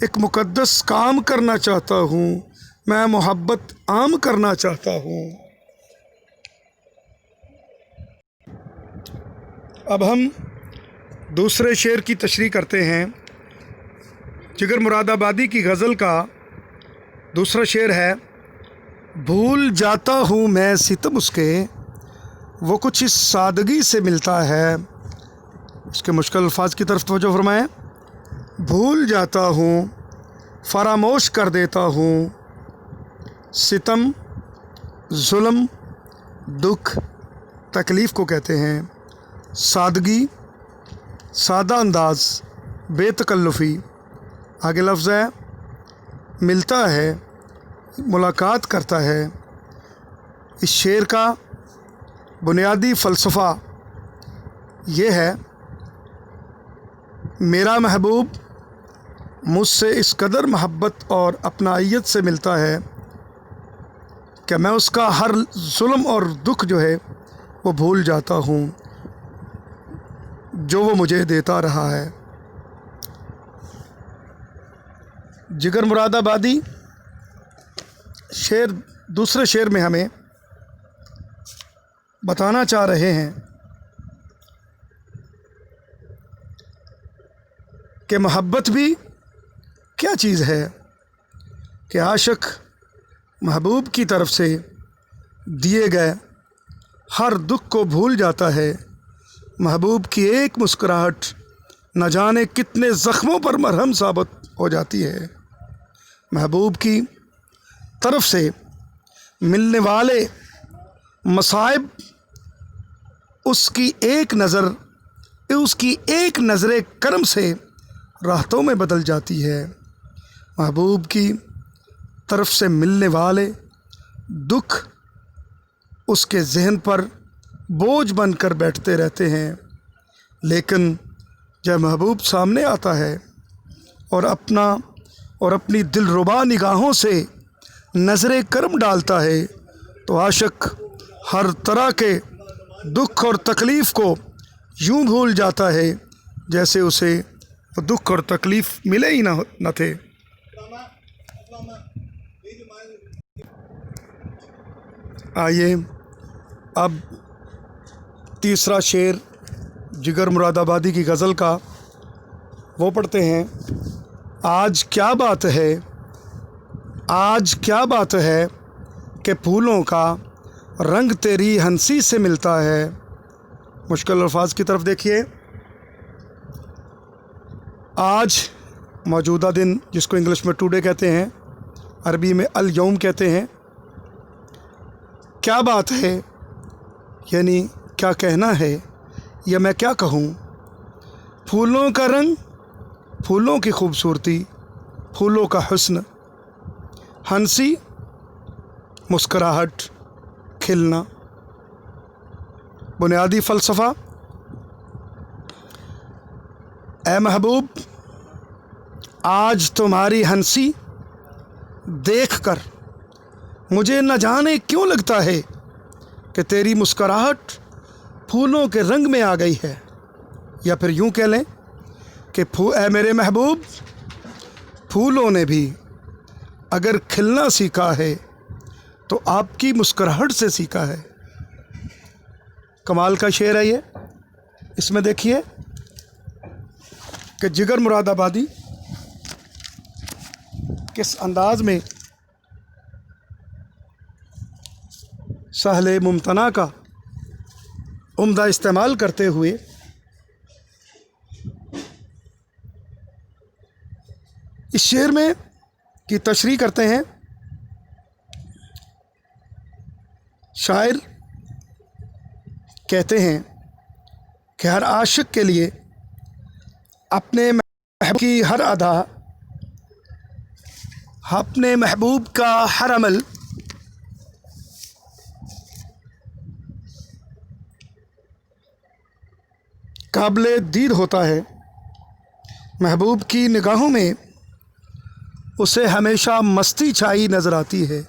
ایک مقدس کام کرنا چاہتا ہوں، میں محبت عام کرنا چاہتا ہوں۔ اب ہم دوسرے شعر کی تشریح کرتے ہیں۔ جگر مراد آبادی کی غزل کا دوسرا شعر ہے: بھول جاتا ہوں میں ستم اس کے، وہ کچھ اس سادگی سے ملتا ہے۔ اس کے مشکل الفاظ کی طرف توجہ فرمائیں۔ بھول جاتا ہوں، فراموش کر دیتا ہوں، ستم، ظلم، دکھ، تکلیف کو کہتے ہیں۔ سادگی، سادہ انداز، بے تکلفی۔ آگے لفظ ہے ملتا ہے، ملاقات کرتا ہے۔ اس شعر کا بنیادی فلسفہ یہ ہے: میرا محبوب مجھ سے اس قدر محبت اور اپنائیت سے ملتا ہے کہ میں اس کا ہر ظلم اور دکھ جو ہے وہ بھول جاتا ہوں جو وہ مجھے دیتا رہا ہے۔ جگر مراد آبادی دوسرے شعر میں ہمیں بتانا چاہ رہے ہیں کہ محبت بھی کیا چیز ہے، کہ عاشق محبوب کی طرف سے دیے گئے ہر دکھ کو بھول جاتا ہے۔ محبوب کی ایک مسکراہٹ نہ جانے کتنے زخموں پر مرہم ثابت ہو جاتی ہے۔ محبوب کی طرف سے ملنے والے مصائب اس کی ایک نظر کرم سے راحتوں میں بدل جاتی ہے۔ محبوب کی طرف سے ملنے والے دکھ اس کے ذہن پر بوجھ بن کر بیٹھتے رہتے ہیں، لیکن جب محبوب سامنے آتا ہے اور اپنی دلربا نگاہوں سے نظر کرم ڈالتا ہے تو عاشق ہر طرح کے دکھ اور تکلیف کو یوں بھول جاتا ہے جیسے اسے وہ دکھ اور تکلیف ملے ہی نہ تھے۔ آئیے اب تیسرا شعر جگر مراد آبادی کی غزل کا وہ پڑھتے ہیں۔ آج کیا بات ہے، آج کیا بات ہے کہ پھولوں کا رنگ تیری ہنسی سے ملتا ہے۔ مشکل الفاظ کی طرف دیکھیے۔ آج موجودہ دن، جس کو انگلش میں ٹوڈے کہتے ہیں، عربی میں الیوم کہتے ہیں۔ کیا بات ہے یعنی کیا کہنا ہے یا میں کیا کہوں۔ پھولوں کا رنگ، پھولوں کی خوبصورتی، پھولوں کا حسن، ہنسی، مسکراہٹ، کھلنا۔ بنیادی فلسفہ: اے محبوب، آج تمہاری ہنسی دیکھ کر مجھے نہ جانے کیوں لگتا ہے کہ تیری مسکراہٹ پھولوں کے رنگ میں آ گئی ہے، یا پھر یوں کہہ لیں کہ اے میرے محبوب، پھولوں نے بھی اگر کھلنا سیکھا ہے تو آپ کی مسکراہٹ سے سیکھا ہے۔ کمال کا شعر ہے یہ۔ اس میں دیکھیے کہ جگر مراد آبادی کس انداز میں سہل ممتنع کا عمدہ استعمال کرتے ہوئے اس شعر میں کی تشریح کرتے ہیں۔ شاعر کہتے ہیں کہ ہر عاشق کے لیے اپنے محبوب کی ہر ادا، اپنے محبوب کا ہر عمل قابل دید ہوتا ہے۔ محبوب کی نگاہوں میں اسے ہمیشہ مستی چھائی نظر آتی ہے۔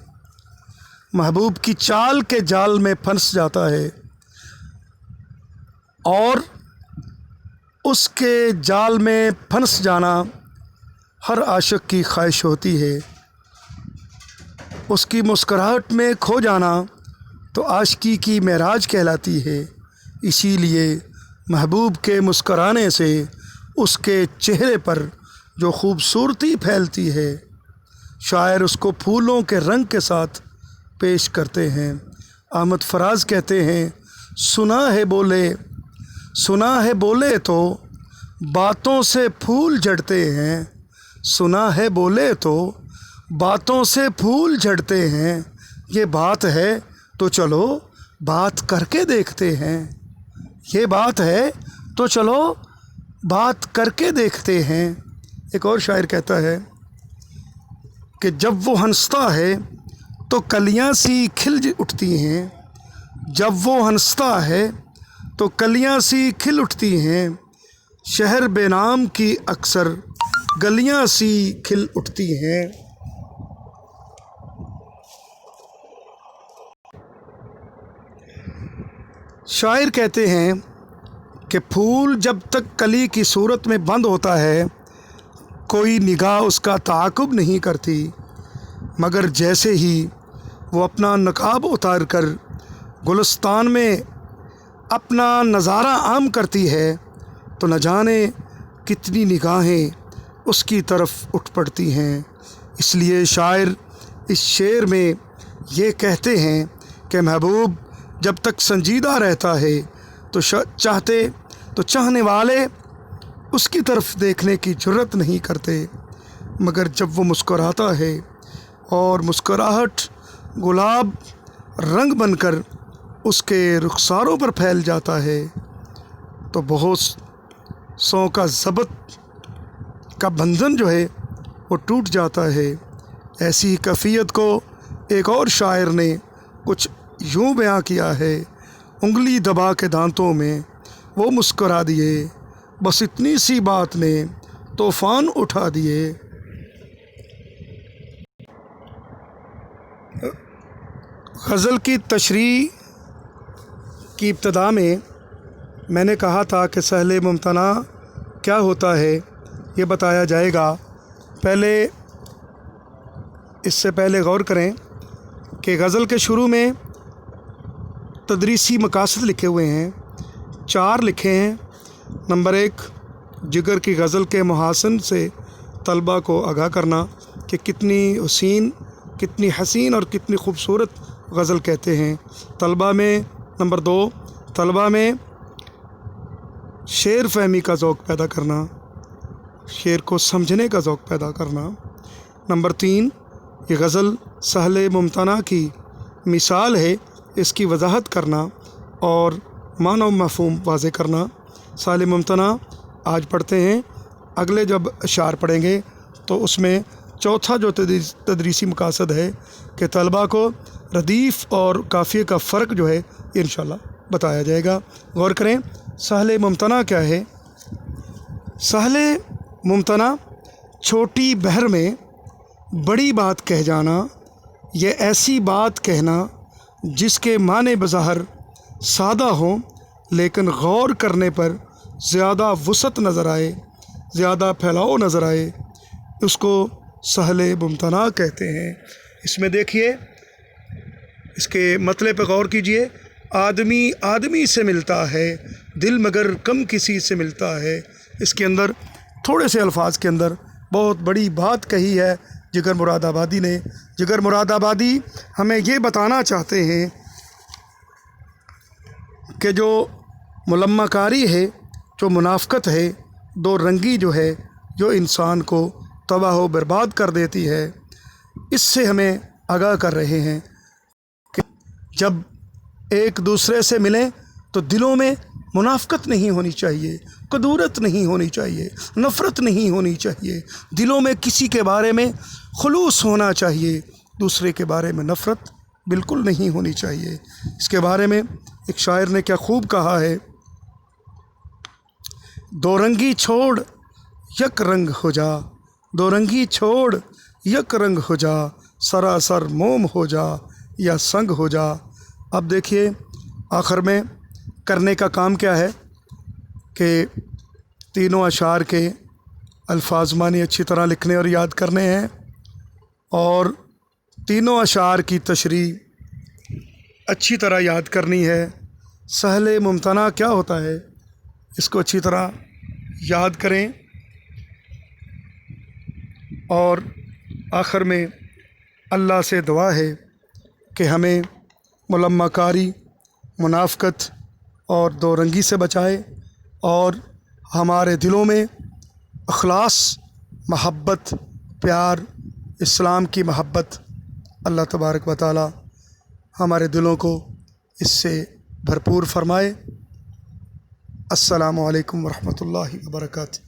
محبوب کی چال کے جال میں پھنس جاتا ہے اور اس کے جال میں پھنس جانا ہر عاشق کی خواہش ہوتی ہے، اس کی مسکراہٹ میں کھو جانا تو عاشقی کی معراج کہلاتی ہے۔ اسی لیے محبوب کے مسکرانے سے اس کے چہرے پر جو خوبصورتی پھیلتی ہے، شاعر اس کو پھولوں کے رنگ کے ساتھ پیش کرتے ہیں۔ احمد فراز کہتے ہیں، سنا ہے بولے تو باتوں سے پھول جھڑتے ہیں، سنا ہے بولے تو باتوں سے پھول جھڑتے ہیں، یہ بات ہے تو چلو بات کر کے دیکھتے ہیں، یہ بات ہے تو چلو بات کر کے دیکھتے ہیں۔ ایک اور شاعر کہتا ہے کہ جب وہ ہنستا ہے تو کلیاں سی کھل اٹھتی ہیں، جب وہ ہنستا ہے تو کلیاں سی کھل اٹھتی ہیں، شہر بے نام کی اکثر گلیاں سی کھل اٹھتی ہیں۔ شاعر کہتے ہیں کہ پھول جب تک کلی کی صورت میں بند ہوتا ہے کوئی نگاہ اس کا تعاقب نہیں کرتی، مگر جیسے ہی وہ اپنا نقاب اتار کر گلستان میں اپنا نظارہ عام کرتی ہے تو نہ جانے کتنی نگاہیں اس کی طرف اٹھ پڑتی ہیں۔ اس لیے شاعر اس شعر میں یہ کہتے ہیں کہ محبوب جب تک سنجیدہ رہتا ہے تو چاہنے والے اس کی طرف دیکھنے کی جرت نہیں کرتے، مگر جب وہ مسکراتا ہے اور مسکراہٹ گلاب رنگ بن کر اس کے رخساروں پر پھیل جاتا ہے تو بہت سو کا ضبط کا بندھن جو ہے وہ ٹوٹ جاتا ہے۔ ایسی کیفیت کو ایک اور شاعر نے کچھ یوں بیاں کیا ہے، انگلی دبا کے دانتوں میں وہ مسکرا دیے، بس اتنی سی بات نے طوفان اٹھا دیے۔ غزل کی تشریح کی ابتدا میں نے کہا تھا کہ سہل ممتنع کیا ہوتا ہے یہ بتایا جائے گا۔ اس سے پہلے غور کریں کہ غزل کے شروع میں تدریسی مقاصد لکھے ہوئے ہیں، 4 لکھے ہیں۔ نمبر 1، جگر کی غزل کے محاسن سے طلباء کو آگاہ کرنا کہ کتنی حسین اور کتنی خوبصورت غزل کہتے ہیں طلباء میں۔ نمبر 2، طلباء میں شعر فہمی کا ذوق پیدا کرنا، شعر کو سمجھنے کا ذوق پیدا کرنا۔ نمبر 3، یہ غزل سہل ممتنع کی مثال ہے، اس کی وضاحت کرنا اور معنی و مفہوم واضح کرنا۔ سہل ممتنع آج پڑھتے ہیں، اگلے جب اشعار پڑھیں گے تو اس میں چوتھا جو تدریسی مقاصد ہے کہ طلباء کو ردیف اور قافیے کا فرق جو ہے یہ انشاءاللہ بتایا جائے گا۔ غور کریں سہل ممتنع کیا ہے۔ سہل ممتنع چھوٹی بحر میں بڑی بات کہہ جانا، یہ ایسی بات کہنا جس کے معنی بظاہر سادہ ہوں لیکن غور کرنے پر زیادہ وسعت نظر آئے، زیادہ پھیلاؤ نظر آئے، اس کو سہل ممتنع کہتے ہیں۔ اس میں دیکھیے، اس کے مطلب پہ غور کیجئے، آدمی آدمی سے ملتا ہے، دل مگر کم کسی سے ملتا ہے۔ اس کے اندر تھوڑے سے الفاظ کے اندر بہت بڑی بات کہی ہے جگر مراد آبادی نے۔ جگر مراد آبادی ہمیں یہ بتانا چاہتے ہیں کہ جو ملمہ کاری ہے، جو منافقت ہے، دو رنگی جو ہے، جو انسان کو تباہ و برباد کر دیتی ہے، اس سے ہمیں آگاہ کر رہے ہیں کہ جب ایک دوسرے سے ملیں تو دلوں میں منافقت نہیں ہونی چاہیے، کدورت نہیں ہونی چاہیے، نفرت نہیں ہونی چاہیے، دلوں میں کسی کے بارے میں خلوص ہونا چاہیے، دوسرے کے بارے میں نفرت بالکل نہیں ہونی چاہیے۔ اس کے بارے میں ایک شاعر نے کیا خوب کہا ہے، دو رنگی چھوڑ یک رنگ ہو جا، دو رنگی چھوڑ یک رنگ ہو جا، سراسر موم ہو جا یا سنگ ہو جا۔ اب دیکھیے آخر میں کرنے کا کام کیا ہے کہ تینوں اشعار کے الفاظ معنی اچھی طرح لکھنے اور یاد کرنے ہیں، اور تینوں اشعار کی تشریح اچھی طرح یاد کرنی ہے۔ سہل ممتنع کیا ہوتا ہے اس کو اچھی طرح یاد کریں، اور آخر میں اللہ سے دعا ہے کہ ہمیں ملمہ کاری، منافقت اور دو رنگی سے بچائے، اور ہمارے دلوں میں اخلاص، محبت، پیار، اسلام کی محبت اللہ تبارک و تعالی ہمارے دلوں کو اس سے بھرپور فرمائے۔ السلام علیکم ورحمۃ اللہ وبرکاتہ۔